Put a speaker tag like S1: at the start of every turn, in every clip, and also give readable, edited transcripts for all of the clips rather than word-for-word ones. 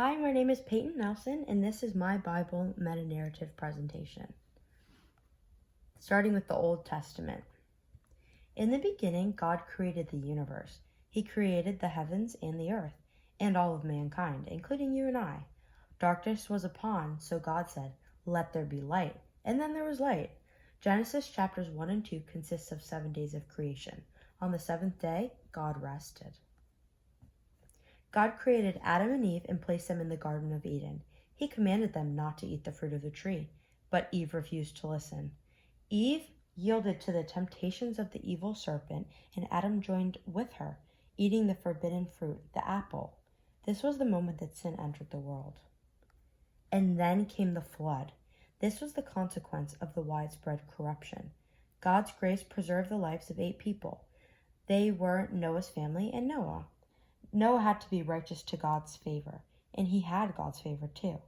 S1: Hi, my name is Peyton Nelson, and this is my Bible Metanarrative presentation. Starting with the Old Testament. In the beginning, God created the universe. He created the heavens and the earth, and all of mankind, including you and I. Darkness was upon, so God said, "Let there be light," and then there was light. Genesis chapters 1 and 2 consists of 7 days of creation. On the seventh day, God rested. God created Adam and Eve and placed them in the Garden of Eden. He commanded them not to eat the fruit of the tree, but Eve refused to listen. Eve yielded to the temptations of the evil serpent, and Adam joined with her, eating the forbidden fruit, the apple. This was the moment that sin entered the world. And then came the flood. This was the consequence of the widespread corruption. God's grace preserved the lives of 8 people. They were Noah's family and Noah. Noah had to be righteous to God's favor, and he had God's favor too.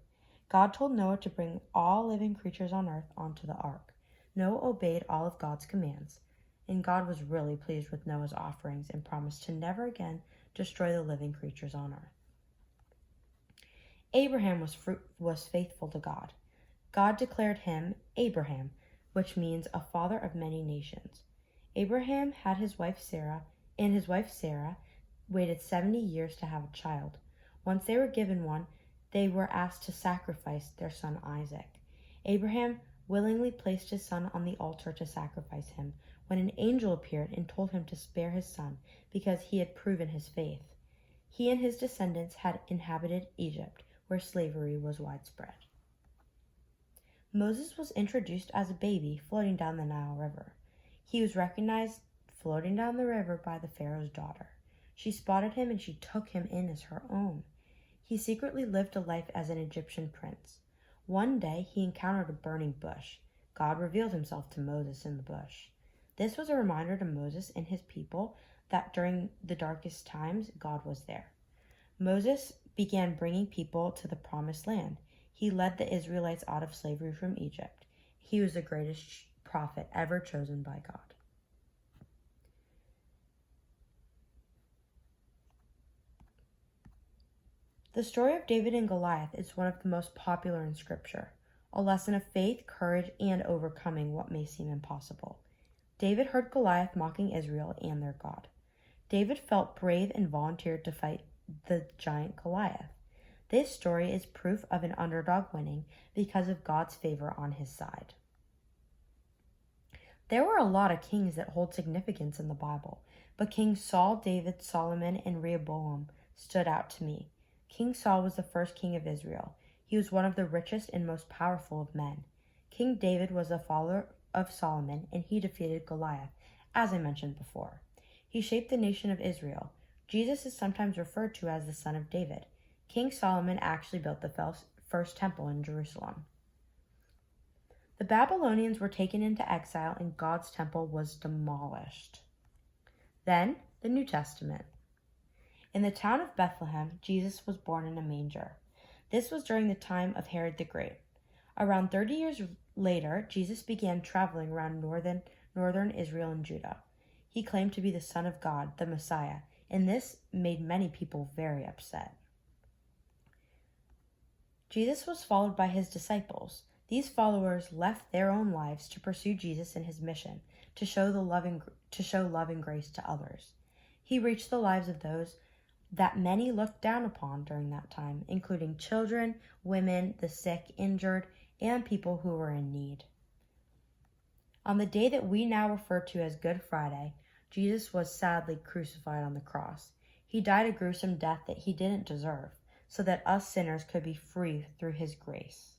S1: God told Noah to bring all living creatures on earth onto the ark. Noah obeyed all of God's commands, and God was really pleased with Noah's offerings and promised to never again destroy the living creatures on earth. Abraham was faithful to God. God declared him Abraham, which means a father of many nations. Abraham had his wife Sarah, and his wife Sarah waited 70 years to have a child. Once they were given one, they were asked to sacrifice their son Isaac. Abraham willingly placed his son on the altar to sacrifice him when an angel appeared and told him to spare his son because he had proven his faith. He and his descendants had inhabited Egypt, where slavery was widespread. Moses was introduced as a baby floating down the Nile River. He was recognized floating down the river by the Pharaoh's daughter. She spotted him and she took him in as her own. He secretly lived a life as an Egyptian prince. One day he encountered a burning bush. God revealed himself to Moses in the bush. This was a reminder to Moses and his people that during the darkest times, God was there. Moses began bringing people to the promised land. He led the Israelites out of slavery from Egypt. He was the greatest prophet ever chosen by God. The story of David and Goliath is one of the most popular in Scripture, a lesson of faith, courage, and overcoming what may seem impossible. David heard Goliath mocking Israel and their God. David felt brave and volunteered to fight the giant Goliath. This story is proof of an underdog winning because of God's favor on his side. There were a lot of kings that hold significance in the Bible, but Kings Saul, David, Solomon, and Rehoboam stood out to me. King Saul was the first king of Israel. He was one of the richest and most powerful of men. King David was a follower of Solomon, and he defeated Goliath, as I mentioned before. He shaped the nation of Israel. Jesus is sometimes referred to as the son of David. King Solomon actually built the first temple in Jerusalem. The Babylonians were taken into exile, and God's temple was demolished. Then, the New Testament. In the town of Bethlehem, Jesus was born in a manger. This was during the time of Herod the Great. Around 30 years later, Jesus began traveling around northern Israel and Judah. He claimed to be the Son of God, the Messiah, and this made many people very upset. Jesus was followed by his disciples. These followers left their own lives to pursue Jesus and his mission, to show love and grace to others. He reached the lives of those that many looked down upon during that time, including children, women, the sick, injured, and people who were in need. On the day that we now refer to as Good Friday, Jesus was sadly crucified on the cross. He died a gruesome death that he didn't deserve, so that us sinners could be free through his grace.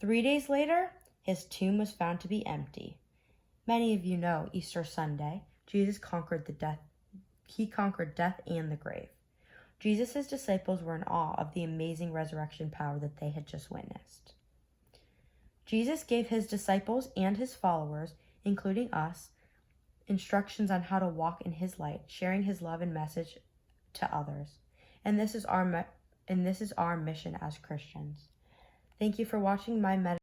S1: 3 days later, his tomb was found to be empty. Many of you know Easter Sunday, Jesus conquered death and the grave. Jesus' disciples were in awe of the amazing resurrection power that they had just witnessed. Jesus gave his disciples and his followers, including us, instructions on how to walk in his light, sharing his love and message to others. And this is our mission as Christians. Thank you for watching my